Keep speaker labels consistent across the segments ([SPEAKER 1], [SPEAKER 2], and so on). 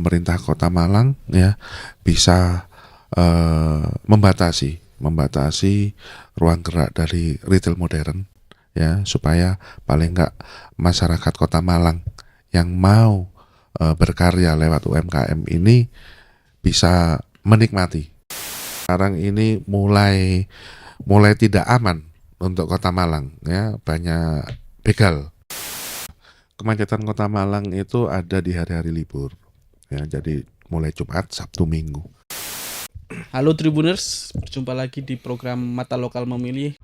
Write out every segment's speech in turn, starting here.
[SPEAKER 1] pemerintah Kota Malang ya bisa membatasi ruang gerak dari retail modern ya, supaya paling enggak masyarakat Kota Malang yang mau berkarya lewat UMKM ini bisa menikmati. Sekarang ini mulai tidak aman untuk Kota Malang ya, banyak begal. Kemacetan Kota Malang itu ada di hari-hari libur ya, jadi mulai Jumat, Sabtu, Minggu.
[SPEAKER 2] Halo Tribuners, berjumpa lagi di program Mata Lokal Memilih.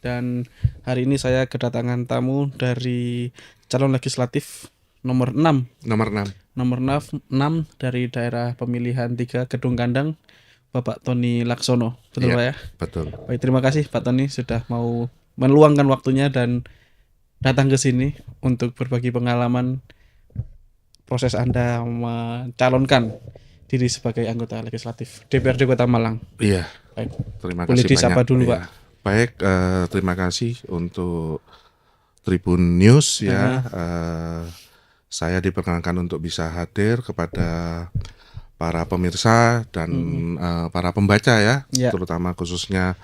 [SPEAKER 2] Dan hari ini saya kedatangan tamu dari calon legislatif nomor 6 dari daerah pemilihan 3 Kedung Kandang, Bapak Tony Laksono. Betul Pak ya?
[SPEAKER 1] Betul.
[SPEAKER 2] Baik, terima kasih Pak Tony sudah mau meluangkan waktunya dan datang ke sini untuk berbagi pengalaman proses Anda mencalonkan diri sebagai anggota legislatif DPRD Kota Malang.
[SPEAKER 1] Iya.
[SPEAKER 2] Baik.
[SPEAKER 1] Terima
[SPEAKER 2] Boleh
[SPEAKER 1] kasih
[SPEAKER 2] disapa
[SPEAKER 1] banyak.
[SPEAKER 2] dulu
[SPEAKER 1] Iya.
[SPEAKER 2] Pak.
[SPEAKER 1] Baik, terima kasih untuk Tribun News ya. Saya diperkenankan untuk bisa hadir kepada para pemirsa dan para pembaca ya,
[SPEAKER 2] Ya.
[SPEAKER 1] terutama khususnya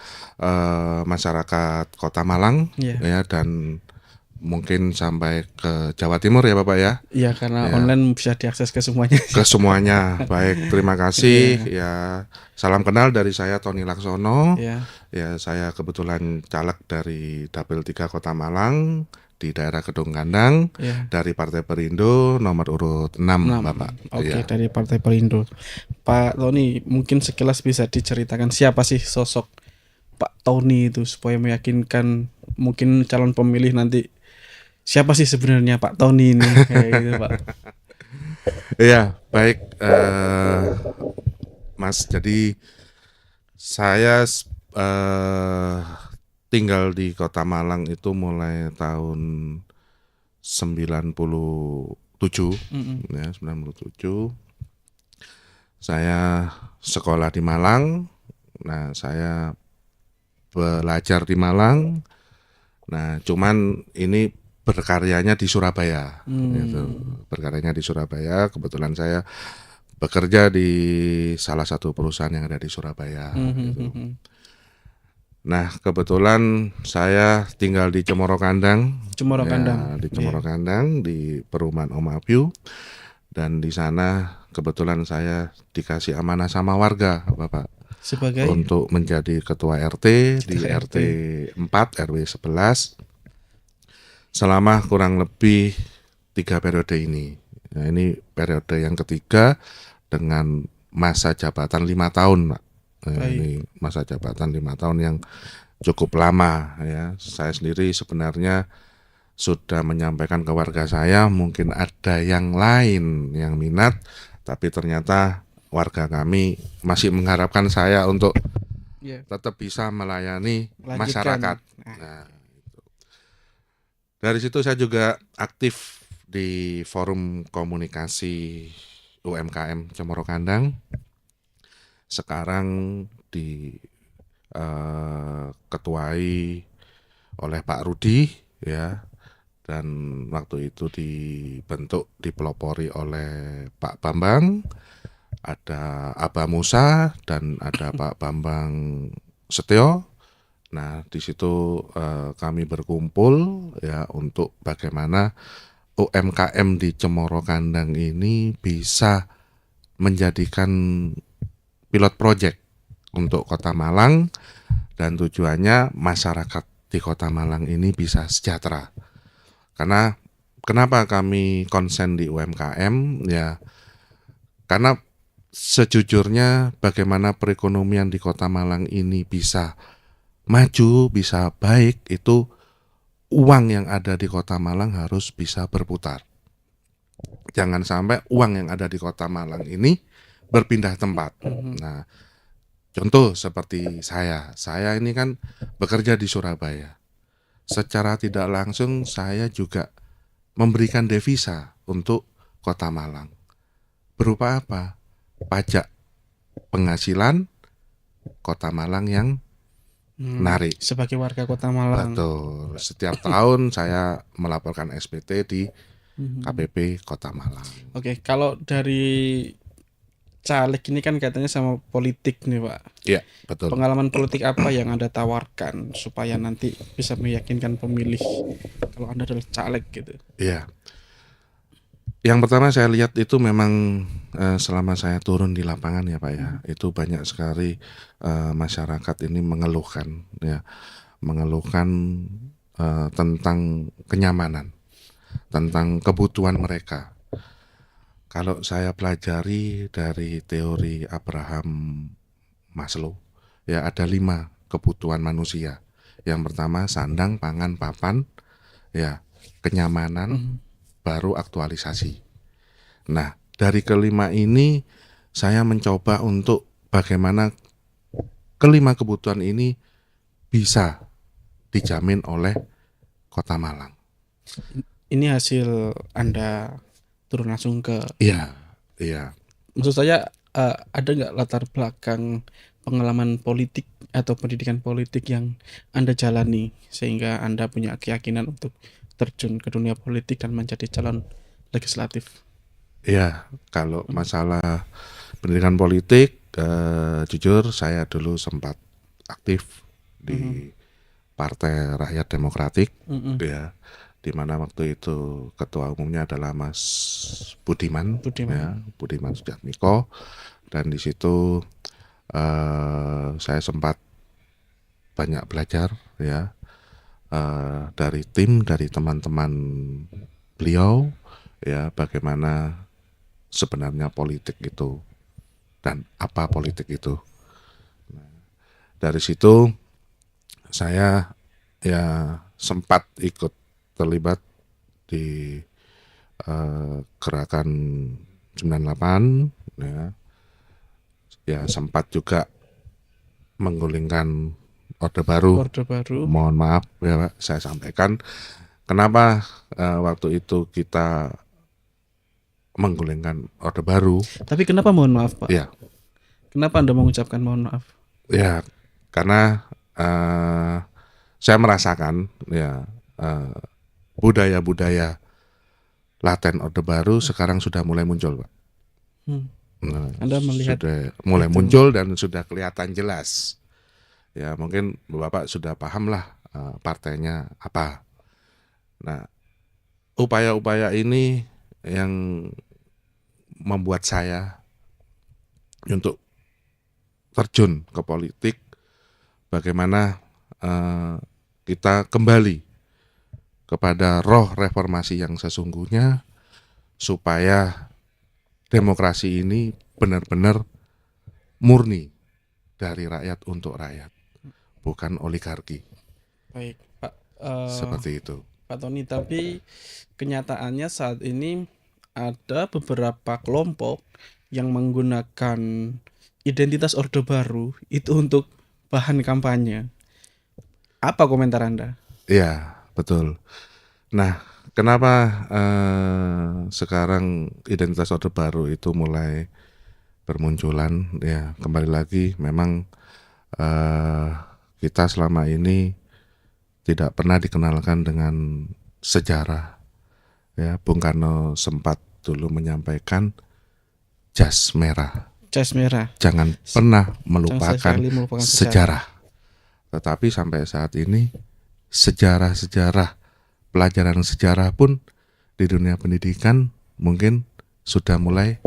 [SPEAKER 1] masyarakat Kota Malang ya, dan mungkin sampai ke Jawa Timur ya Bapak ya.
[SPEAKER 2] Iya, karena
[SPEAKER 1] Ya.
[SPEAKER 2] online bisa diakses ke semuanya.
[SPEAKER 1] Ke semuanya. Baik, terima kasih ya. Salam kenal dari saya Tony Laksono.
[SPEAKER 2] Ya.
[SPEAKER 1] Ya, saya kebetulan caleg dari Dapil 3 Kota Malang di daerah Kedung Kandang dari Partai Perindo nomor urut 6 Bapak.
[SPEAKER 2] Oke, dari Partai Perindo. Pak Tony, mungkin sekilas bisa diceritakan siapa sih sosok Pak Tony itu supaya meyakinkan mungkin calon pemilih nanti siapa sih sebenarnya Pak Tony ini kayak gitu Pak.
[SPEAKER 1] Iya, baik Mas. Jadi saya tinggal di Kota Malang itu mulai tahun 97 ya, 97. Saya sekolah di Malang. Nah, saya belajar di Malang. Nah, cuman ini berkaryanya di Surabaya gitu. Berkaryanya di Surabaya. Kebetulan saya bekerja di salah satu perusahaan yang ada di Surabaya gitu. Nah, kebetulan saya tinggal di Cemoro Kandang. Di Cemoro Kandang di perumahan Om Abiu. Dan di sana kebetulan saya dikasih amanah sama warga, Bapak.
[SPEAKER 2] Sebagai
[SPEAKER 1] untuk menjadi ketua RT di RT 4 RW 11 selama kurang lebih 3 periode ini. Nah, ini periode yang ketiga dengan masa jabatan 5 tahun, Pak. Nah, ini masa jabatan 5 tahun yang cukup lama ya. Saya sendiri sebenarnya sudah menyampaikan ke warga saya, mungkin ada yang lain yang minat, tapi ternyata warga kami masih mengharapkan saya untuk tetap bisa melayani masyarakat. Nah, dari situ saya juga aktif di forum komunikasi UMKM Cemoro Kandang. Sekarang diketuai oleh Pak Rudi ya, dan waktu itu dipelopori oleh Pak Bambang, ada Aba Musa dan ada Pak Bambang Setio. Nah, di situ kami berkumpul ya untuk bagaimana UMKM di Cemoro Kandang ini bisa menjadikan pilot project untuk Kota Malang, dan tujuannya masyarakat di Kota Malang ini bisa sejahtera. Karena kenapa kami konsen di UMKM ya? Karena sejujurnya bagaimana perekonomian di Kota Malang ini bisa maju, bisa baik, itu uang yang ada di Kota Malang harus bisa berputar. Jangan sampai uang yang ada di Kota Malang ini berpindah tempat. Nah, contoh seperti saya ini kan bekerja di Surabaya. secara tidak langsung saya juga memberikan devisa untuk Kota Malang. Berupa apa? Pajak penghasilan Kota Malang yang narik.
[SPEAKER 2] Sebagai warga Kota Malang.
[SPEAKER 1] Betul. Setiap tahun saya melaporkan SPT di
[SPEAKER 2] Mhm.
[SPEAKER 1] KPP Kota Malang.
[SPEAKER 2] Oke, kalau dari caleg ini kan katanya sama politik nih Pak.
[SPEAKER 1] Iya, betul.
[SPEAKER 2] Pengalaman politik apa yang Anda tawarkan supaya nanti bisa meyakinkan pemilih kalau Anda adalah caleg gitu?
[SPEAKER 1] Iya. Yang pertama saya lihat itu memang selama saya turun di lapangan ya Pak ya, itu banyak sekali masyarakat ini mengeluhkan ya, mengeluhkan tentang kenyamanan, tentang kebutuhan mereka. Kalau saya pelajari dari teori Abraham Maslow, ya ada 5 kebutuhan manusia. Yang pertama sandang, pangan, papan, ya kenyamanan, baru aktualisasi. Nah, dari kelima ini saya mencoba untuk bagaimana kelima kebutuhan ini bisa dijamin oleh Kota Malang.
[SPEAKER 2] Ini hasil Anda turun langsung ke,
[SPEAKER 1] Iya, iya.
[SPEAKER 2] maksud saya ada nggak latar belakang pengalaman politik atau pendidikan politik yang Anda jalani sehingga Anda punya keyakinan untuk terjun ke dunia politik dan menjadi calon legislatif?
[SPEAKER 1] Iya, kalau masalah pendidikan politik, jujur saya dulu sempat aktif di Partai Rakyat Demokratik, ya, di mana waktu itu ketua umumnya adalah Mas Budiman,
[SPEAKER 2] Budiman.
[SPEAKER 1] ya, Budiman Sujatmiko, dan di situ saya sempat banyak belajar, ya, dari tim, dari teman-teman beliau, ya, bagaimana sebenarnya politik itu dan apa politik itu. Nah, dari situ saya ya sempat ikut terlibat di gerakan 98, ya sempat juga menggulingkan Orde Baru.
[SPEAKER 2] Orde Baru.
[SPEAKER 1] Mohon maaf ya Pak, saya sampaikan kenapa waktu itu kita menggulingkan Orde Baru.
[SPEAKER 2] Tapi kenapa mohon maaf Pak?
[SPEAKER 1] Ya,
[SPEAKER 2] Kenapa Anda mengucapkan mohon maaf?
[SPEAKER 1] ya karena saya merasakan ya budaya-budaya laten Orde Baru sekarang sudah mulai muncul, Pak. Nah,
[SPEAKER 2] Anda melihat
[SPEAKER 1] sudah mulai muncul dan sudah kelihatan jelas. Ya mungkin Bapak sudah paham lah partainya apa. Nah, upaya-upaya ini yang membuat saya untuk terjun ke politik, bagaimana kita kembali kepada roh reformasi yang sesungguhnya, supaya demokrasi ini benar-benar murni dari rakyat untuk rakyat, bukan oligarki.
[SPEAKER 2] baik Pak.
[SPEAKER 1] Seperti itu.
[SPEAKER 2] Pak Tony, tapi kenyataannya saat ini ada beberapa kelompok yang menggunakan identitas Orde Baru itu untuk bahan kampanye. Apa komentar Anda?
[SPEAKER 1] Iya, betul. Nah, kenapa sekarang identitas Orde Baru itu mulai bermunculan? Ya, kembali lagi memang kita selama ini tidak pernah dikenalkan dengan sejarah. Ya, Bung Karno sempat dulu menyampaikan jas merah.
[SPEAKER 2] Jas merah.
[SPEAKER 1] Jangan pernah melupakan
[SPEAKER 2] sekali melupakan
[SPEAKER 1] sejarah. Tetapi sampai saat ini sejarah-sejarah, pelajaran sejarah pun di dunia pendidikan mungkin sudah mulai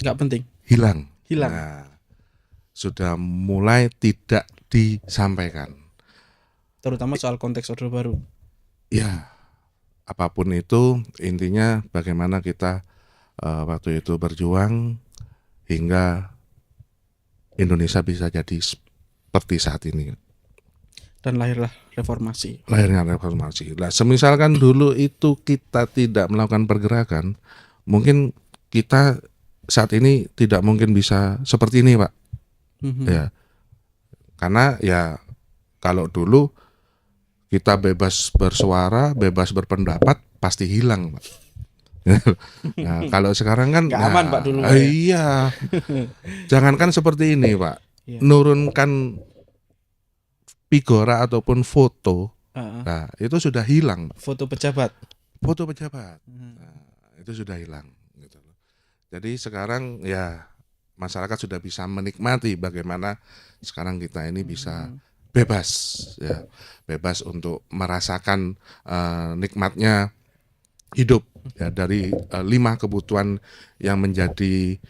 [SPEAKER 2] nggak penting,
[SPEAKER 1] hilang.
[SPEAKER 2] hilang.
[SPEAKER 1] Nah, sudah mulai tidak disampaikan.
[SPEAKER 2] Terutama soal konteks Orde Baru.
[SPEAKER 1] Ya, apapun itu intinya bagaimana kita waktu itu berjuang hingga Indonesia bisa jadi seperti saat ini.
[SPEAKER 2] Dan lahirlah reformasi.
[SPEAKER 1] Lahirnya reformasi. Nah, semisalkan dulu itu kita tidak melakukan pergerakan, mungkin kita saat ini tidak mungkin bisa seperti ini, Pak. Ya, karena ya kalau dulu kita bebas bersuara, bebas berpendapat, pasti hilang, Pak. Nah, kalau sekarang kan
[SPEAKER 2] Nggak aman, Pak, dulu, Pak, ya?
[SPEAKER 1] iya. Jangankan seperti ini, Pak.
[SPEAKER 2] Iya.
[SPEAKER 1] Nurunkan figura ataupun foto,
[SPEAKER 2] Heeh.
[SPEAKER 1] nah itu sudah hilang, Pak.
[SPEAKER 2] Foto pejabat.
[SPEAKER 1] Foto pejabat. Nah, itu sudah hilang gitu loh. Jadi sekarang ya masyarakat sudah bisa menikmati bagaimana sekarang kita ini bisa bebas, ya, bebas untuk merasakan nikmatnya hidup, ya, dari 5 kebutuhan yang menjadi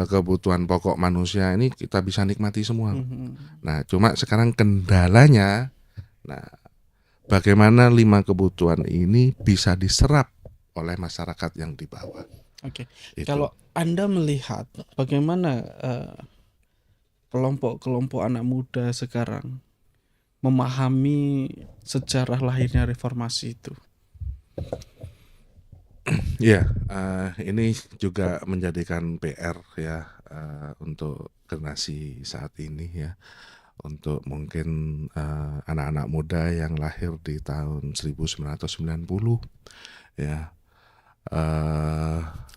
[SPEAKER 1] kebutuhan pokok manusia ini kita bisa nikmati semua. Nah, cuma sekarang kendalanya, nah, bagaimana 5 kebutuhan ini bisa diserap oleh masyarakat yang di bawah.
[SPEAKER 2] Oke.
[SPEAKER 1] Itu.
[SPEAKER 2] Kalau Anda melihat bagaimana kelompok-kelompok anak muda sekarang memahami sejarah lahirnya reformasi itu?
[SPEAKER 1] Ya, ini juga menjadikan PR ya untuk generasi saat ini ya, untuk mungkin anak-anak muda yang lahir di tahun 1990 ya.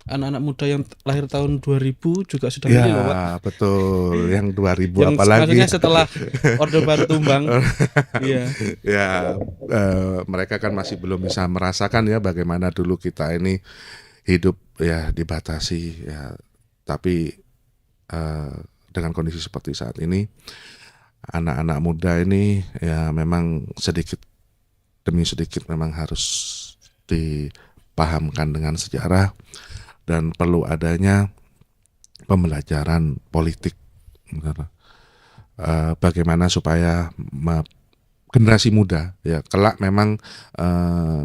[SPEAKER 2] Anak-anak muda yang lahir tahun 2000 juga sudah milih loh, Pak.
[SPEAKER 1] Ya, betul. Yang 2000
[SPEAKER 2] Yang
[SPEAKER 1] apalagi.
[SPEAKER 2] maksudnya setelah Orde Baru tumbang. Iya.
[SPEAKER 1] Ya, mereka kan masih belum bisa merasakan ya bagaimana dulu kita ini hidup ya dibatasi ya. Tapi dengan kondisi seperti saat ini, anak-anak muda ini ya memang sedikit demi sedikit memang harus dipahamkan dengan sejarah, dan perlu adanya pembelajaran politik, bagaimana supaya generasi muda ya kelak memang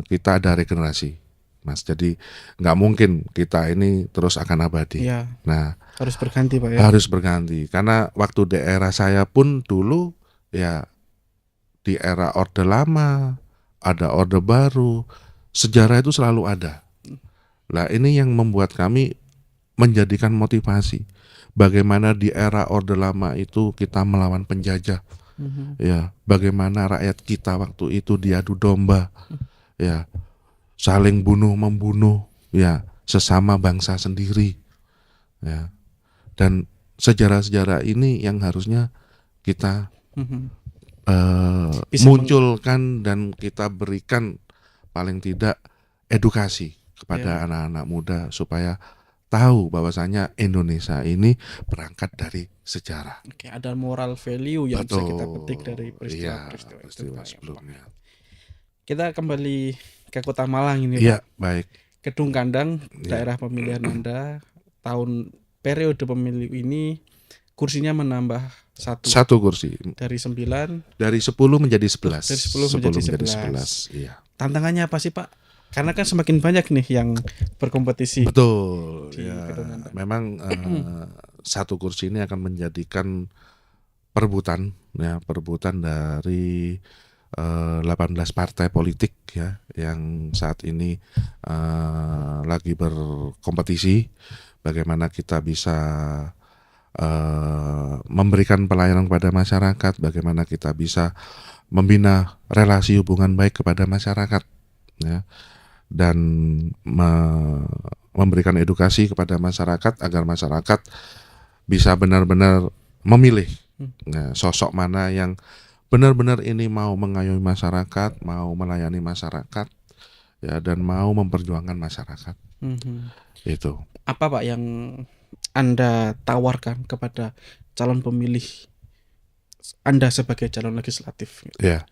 [SPEAKER 1] kita ada regenerasi, Mas. Jadi nggak mungkin kita ini terus akan abadi.
[SPEAKER 2] Iya.
[SPEAKER 1] Nah,
[SPEAKER 2] Harus berganti, Pak, ya.
[SPEAKER 1] harus berganti, karena waktu di era saya pun dulu ya, di era Orde Lama, ada Orde Baru, sejarah itu selalu ada. Nah, ini yang membuat kami menjadikan motivasi. Bagaimana di era Orde Lama itu kita melawan penjajah. Ya, bagaimana rakyat kita waktu itu diadu domba. Ya, saling bunuh membunuh ya sesama bangsa sendiri. Ya. Dan sejarah-sejarah ini yang harusnya kita munculkan dan kita berikan paling tidak edukasi kepada anak-anak muda supaya tahu bahwasanya Indonesia ini berangkat dari sejarah.
[SPEAKER 2] Oke, ada moral value yang bisa kita petik dari
[SPEAKER 1] Iya,
[SPEAKER 2] peristiwa-peristiwa
[SPEAKER 1] peristiwa sebelumnya.
[SPEAKER 2] Kita kembali ke Kota Malang ini,
[SPEAKER 1] Iya,
[SPEAKER 2] Pak.
[SPEAKER 1] baik.
[SPEAKER 2] Gedung Kandang, daerah pemilihan Anda, periode pemilu ini kursinya menambah
[SPEAKER 1] satu kursi.
[SPEAKER 2] Dari 9.
[SPEAKER 1] Dari 10 menjadi 11.
[SPEAKER 2] Dari 10 menjadi 11.
[SPEAKER 1] Iya.
[SPEAKER 2] Tantangannya apa sih, Pak? Karena kan semakin banyak nih yang berkompetisi.
[SPEAKER 1] Betul.
[SPEAKER 2] Di
[SPEAKER 1] Ya,
[SPEAKER 2] Gedung Kandang.
[SPEAKER 1] memang satu kursi ini akan menjadikan perebutan ya, perebutan dari 18 partai politik ya yang saat ini lagi berkompetisi. Bagaimana kita bisa memberikan pelayanan kepada masyarakat, bagaimana kita bisa membina relasi hubungan baik kepada masyarakat ya, dan memberikan edukasi kepada masyarakat agar masyarakat bisa benar-benar memilih sosok mana yang benar-benar ini mau mengayomi masyarakat, mau melayani masyarakat ya, dan mau memperjuangkan masyarakat. Itu.
[SPEAKER 2] Apa, Pak, yang Anda tawarkan kepada calon pemilih Anda sebagai calon legislatif?
[SPEAKER 1] Ya.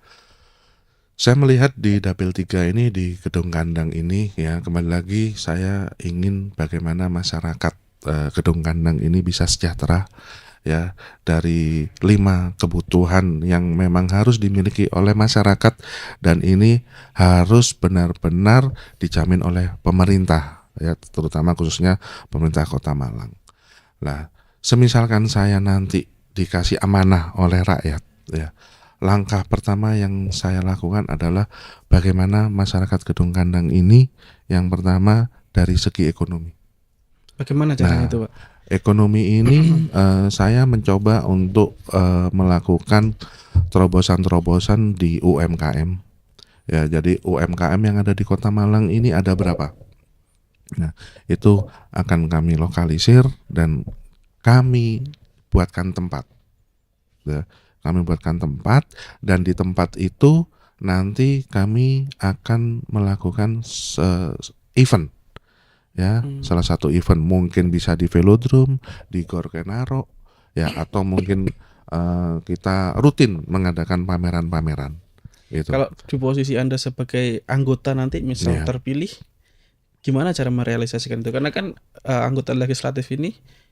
[SPEAKER 1] Saya melihat di Dapil 3 ini, di Gedung Kandang ini ya, kembali lagi saya ingin bagaimana masyarakat Gedung Kandang ini bisa sejahtera ya, dari 5 kebutuhan yang memang harus dimiliki oleh masyarakat, dan ini harus benar-benar dijamin oleh pemerintah ya, terutama khususnya pemerintah Kota Malang. Nah, semisalkan saya nanti dikasih amanah oleh rakyat ya, langkah pertama yang saya lakukan adalah bagaimana masyarakat Gedung Kandang ini yang pertama dari segi ekonomi.
[SPEAKER 2] Bagaimana caranya itu, Pak?
[SPEAKER 1] Ekonomi ini saya mencoba untuk melakukan terobosan-terobosan di UMKM Ya, jadi UMKM yang ada di Kota Malang ini ada berapa? Nah, itu akan kami lokalisir dan kami buatkan tempat. Ya, kami buatkan tempat dan di tempat itu nanti kami akan melakukan event. Ya, salah satu event mungkin bisa di Velodrome, di Gor Kenaro, ya, atau mungkin kita rutin mengadakan pameran-pameran. Gitu.
[SPEAKER 2] Kalau di posisi Anda sebagai anggota nanti misal
[SPEAKER 1] Iya.
[SPEAKER 2] terpilih, gimana cara merealisasikan itu? Karena kan anggota legislatif ini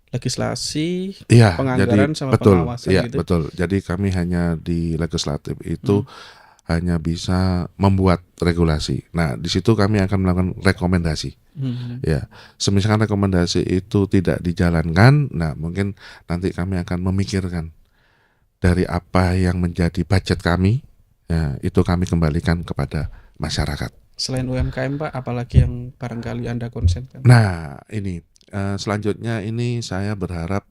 [SPEAKER 2] legislasi,
[SPEAKER 1] Iya, jadi
[SPEAKER 2] penganggaran sama
[SPEAKER 1] betul,
[SPEAKER 2] pengawasan
[SPEAKER 1] iya
[SPEAKER 2] gitu.
[SPEAKER 1] betul. Jadi kami hanya di legislatif itu
[SPEAKER 2] Hmm.
[SPEAKER 1] hanya bisa membuat regulasi. Nah, di situ kami akan melakukan rekomendasi.
[SPEAKER 2] Hmm.
[SPEAKER 1] Ya, semisal rekomendasi itu tidak dijalankan, nah mungkin nanti kami akan memikirkan dari apa yang menjadi budget kami, ya, itu kami kembalikan kepada masyarakat.
[SPEAKER 2] Selain UMKM Pak, apalagi yang barangkali Anda konsenkan?
[SPEAKER 1] Nah, ini selanjutnya ini saya berharap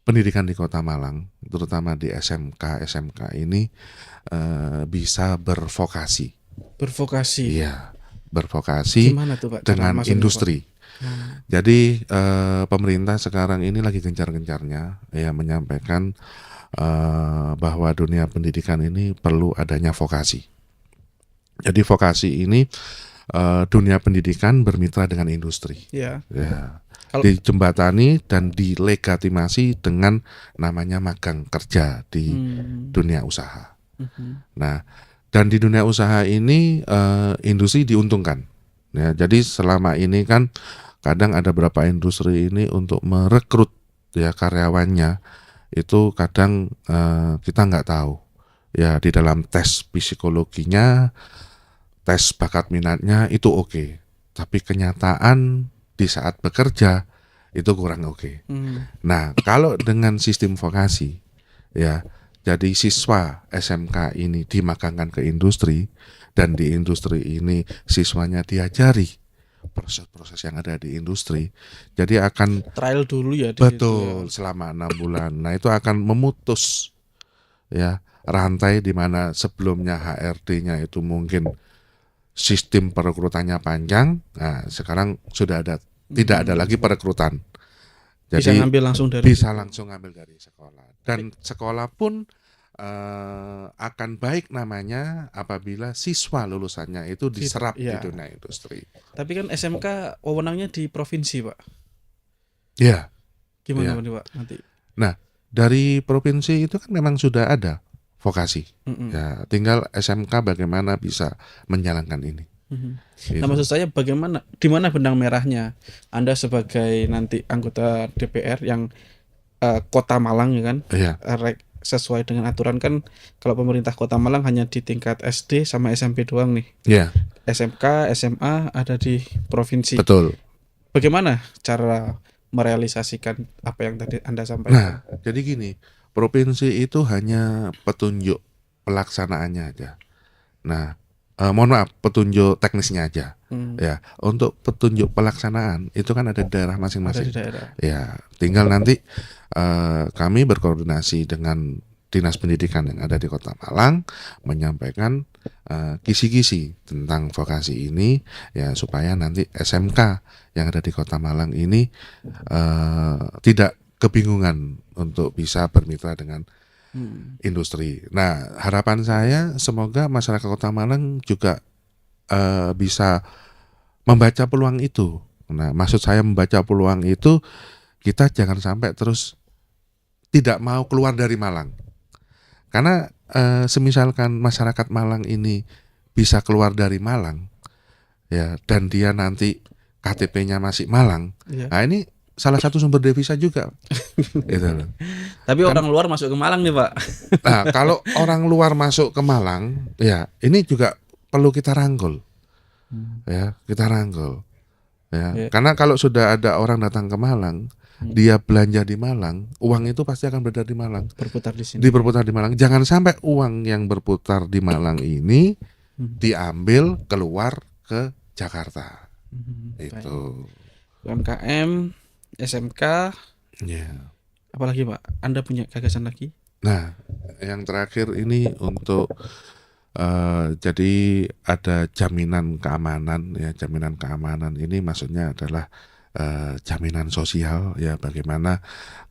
[SPEAKER 1] pendidikan di Kota Malang, terutama di SMK ini bisa bervokasi.
[SPEAKER 2] Bervokasi.
[SPEAKER 1] Iya, bervokasi
[SPEAKER 2] Gimana tuh Pak cara
[SPEAKER 1] dengan
[SPEAKER 2] maksudnya Pak?
[SPEAKER 1] industri. Jadi pemerintah sekarang ini lagi gencar-gencarnya ya menyampaikan bahwa dunia pendidikan ini perlu adanya vokasi. Jadi vokasi ini dunia pendidikan bermitra dengan industri.
[SPEAKER 2] Ya.
[SPEAKER 1] Ya.
[SPEAKER 2] Kalau
[SPEAKER 1] Dijembatani dan dilegitimasi dengan namanya magang kerja di dunia usaha. Nah, dan di dunia usaha ini industri diuntungkan. Ya, jadi selama ini kan kadang ada beberapa industri ini untuk merekrut ya karyawannya itu kadang kita nggak tahu. Ya, di dalam tes psikologinya, tes bakat minatnya itu oke. Tapi kenyataan di saat bekerja itu kurang oke. Nah, kalau dengan sistem vokasi, ya, jadi siswa SMK ini dimagangkan ke industri dan di industri ini siswanya diajari proses-proses yang ada di industri. Jadi akan
[SPEAKER 2] trial dulu ya di situ ya.
[SPEAKER 1] betul selama 6 bulan. Nah, itu akan memutus ya rantai di mana sebelumnya HRD-nya itu mungkin sistem perekrutannya panjang. Nah, sekarang sudah ada tidak ada lagi perekrutan.
[SPEAKER 2] Bisa
[SPEAKER 1] Jadi
[SPEAKER 2] ngambil langsung dari
[SPEAKER 1] bisa
[SPEAKER 2] situ.
[SPEAKER 1] langsung ngambil dari sekolah dan sekolah pun akan baik namanya apabila siswa lulusannya itu diserap di
[SPEAKER 2] Iya.
[SPEAKER 1] dunia industri.
[SPEAKER 2] Tapi kan SMK wewenangnya di provinsi Pak.
[SPEAKER 1] Ya,
[SPEAKER 2] Gimana
[SPEAKER 1] Iya.
[SPEAKER 2] Pak nanti?
[SPEAKER 1] Nah, dari provinsi itu kan memang sudah ada vokasi. Ya, tinggal SMK bagaimana bisa menjalankan ini.
[SPEAKER 2] Nah maksud saya bagaimana, di mana benang merahnya Anda sebagai nanti anggota DPR yang Kota Malang ya kan,
[SPEAKER 1] Iya,
[SPEAKER 2] sesuai dengan aturan kan kalau pemerintah Kota Malang hanya di tingkat SD sama SMP doang nih.
[SPEAKER 1] iya,
[SPEAKER 2] SMK, SMA ada di provinsi.
[SPEAKER 1] betul.
[SPEAKER 2] Bagaimana cara merealisasikan apa yang tadi Anda
[SPEAKER 1] Nah,
[SPEAKER 2] sampaikan?
[SPEAKER 1] jadi gini, provinsi itu hanya petunjuk pelaksanaannya aja. Nah, mohon maaf, petunjuk teknisnya aja. Ya, untuk petunjuk pelaksanaan itu kan ada di daerah
[SPEAKER 2] Ada di
[SPEAKER 1] masing-masing.
[SPEAKER 2] daerah.
[SPEAKER 1] Ya, tinggal nanti kami berkoordinasi dengan Dinas Pendidikan yang ada di Kota Malang menyampaikan kisi-kisi tentang vokasi ini ya supaya nanti SMK yang ada di Kota Malang ini tidak kebingungan untuk bisa bermitra dengan industri. Nah, harapan saya semoga masyarakat Kota Malang juga bisa membaca peluang itu. Nah, maksud saya membaca peluang itu kita jangan sampai terus tidak mau keluar dari Malang. Karena semisalkan masyarakat Malang ini bisa keluar dari Malang, ya, dan dia nanti KTP-nya masih Malang, nah ini salah satu sumber devisa juga. Gitu loh.
[SPEAKER 2] Tapi orang luar masuk ke Malang nih Pak.
[SPEAKER 1] Nah, kalau orang luar masuk ke Malang, ya ini juga perlu kita rangkul, ya, kita rangkul, ya. Karena kalau sudah ada orang datang ke Malang, dia belanja di Malang, uang itu pasti akan beredar di Malang.
[SPEAKER 2] Berputar di sini.
[SPEAKER 1] Diberputar di Malang. Jangan sampai uang yang berputar di Malang ini diambil keluar ke Jakarta. Itu.
[SPEAKER 2] UMKM, SMK,
[SPEAKER 1] Ya.
[SPEAKER 2] apalagi Pak? Anda punya gagasan lagi?
[SPEAKER 1] Nah, yang terakhir ini untuk Jadi ada jaminan keamanan ya, jaminan keamanan ini maksudnya adalah jaminan sosial ya, bagaimana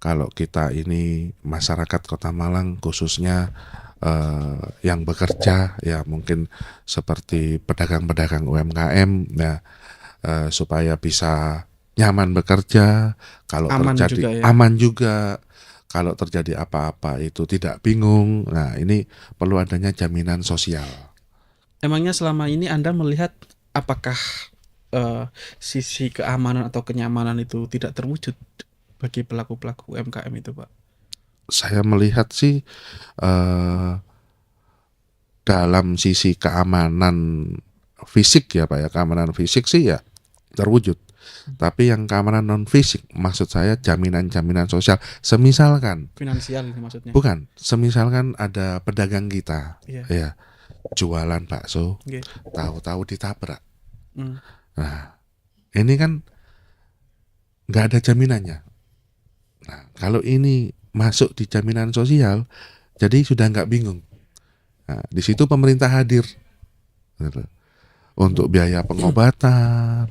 [SPEAKER 1] kalau kita ini masyarakat Kota Malang khususnya yang bekerja ya, mungkin seperti pedagang-pedagang UMKM ya, supaya bisa nyaman bekerja, kalau
[SPEAKER 2] Aman
[SPEAKER 1] terjadi
[SPEAKER 2] juga ya.
[SPEAKER 1] aman juga, kalau terjadi apa-apa itu tidak bingung. Nah, ini perlu adanya jaminan sosial.
[SPEAKER 2] Emangnya selama ini Anda melihat apakah sisi keamanan atau kenyamanan itu tidak terwujud bagi pelaku-pelaku UMKM itu, Pak?
[SPEAKER 1] Saya melihat sih eh, dalam sisi keamanan fisik ya Pak ya, keamanan fisik sih ya terwujud. Tapi yang keamanan non fisik, maksud saya jaminan-jaminan sosial. Semisalkan,
[SPEAKER 2] Finansial ini maksudnya.
[SPEAKER 1] bukan, semisalkan ada pedagang kita
[SPEAKER 2] Iya.
[SPEAKER 1] ya jualan bakso,
[SPEAKER 2] Oke.
[SPEAKER 1] tahu-tahu ditabrak.
[SPEAKER 2] Hmm.
[SPEAKER 1] Nah, ini kan nggak ada jaminannya. Nah, kalau ini masuk di jaminan sosial, jadi sudah nggak bingung. Nah, di situ pemerintah hadir gitu, untuk biaya pengobatan,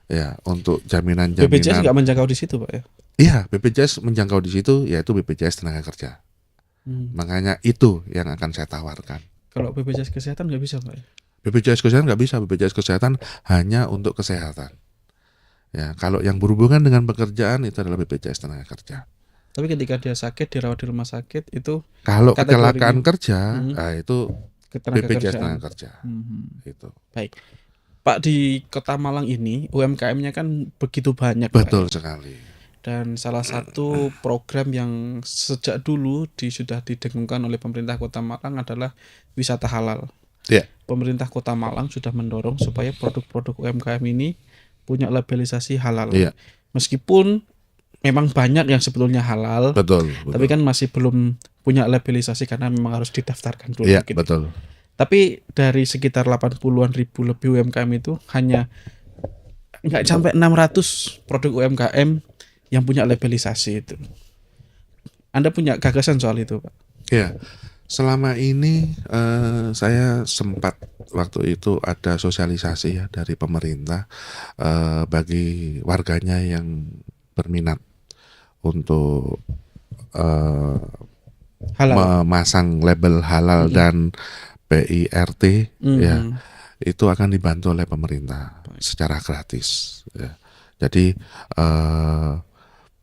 [SPEAKER 1] ya, untuk
[SPEAKER 2] BPJS
[SPEAKER 1] jaminan-jaminan.
[SPEAKER 2] nggak menjangkau di situ, Pak ya?
[SPEAKER 1] Iya, BPJS menjangkau di situ, yaitu BPJS Tenaga Kerja. Makanya itu yang akan saya tawarkan.
[SPEAKER 2] Kalau BPJS Kesehatan nggak bisa, Pak ya?
[SPEAKER 1] BPJS Kesehatan nggak bisa, BPJS Kesehatan hanya untuk kesehatan. Ya, kalau yang berhubungan dengan pekerjaan itu adalah BPJS Tenaga Kerja.
[SPEAKER 2] Tapi ketika dia sakit, dirawat di rumah sakit, itu
[SPEAKER 1] Kalau
[SPEAKER 2] kategorinya
[SPEAKER 1] kecelakaan kerja,
[SPEAKER 2] Hmm.
[SPEAKER 1] itu
[SPEAKER 2] ketenaga
[SPEAKER 1] BPJS
[SPEAKER 2] kerjaan.
[SPEAKER 1] Tenaga Kerja.
[SPEAKER 2] Hmm.
[SPEAKER 1] Itu.
[SPEAKER 2] Baik. Pak, di Kota Malang ini UMKM-nya kan begitu banyak, Pak,
[SPEAKER 1] Betul
[SPEAKER 2] ya?
[SPEAKER 1] sekali.
[SPEAKER 2] Dan salah satu program yang sejak dulu sudah didengungkan oleh pemerintah Kota Malang adalah wisata halal.
[SPEAKER 1] Ya.
[SPEAKER 2] Pemerintah Kota Malang sudah mendorong supaya produk-produk UMKM ini punya labelisasi halal.
[SPEAKER 1] Iya.
[SPEAKER 2] Meskipun memang banyak yang sebetulnya halal,
[SPEAKER 1] Betul.
[SPEAKER 2] tapi kan masih belum punya labelisasi karena memang harus didaftarkan dulu.
[SPEAKER 1] Iya,
[SPEAKER 2] gitu.
[SPEAKER 1] betul.
[SPEAKER 2] Tapi dari sekitar 80-an ribu lebih UMKM itu hanya nggak sampai 600 produk UMKM yang punya labelisasi itu. Anda punya gagasan soal itu, Pak?
[SPEAKER 1] Ya, selama ini saya sempat waktu itu ada sosialisasi ya dari pemerintah bagi warganya yang berminat untuk
[SPEAKER 2] Halal.
[SPEAKER 1] memasang label halal dan PIRT ya, itu akan dibantu oleh pemerintah secara gratis ya. Jadi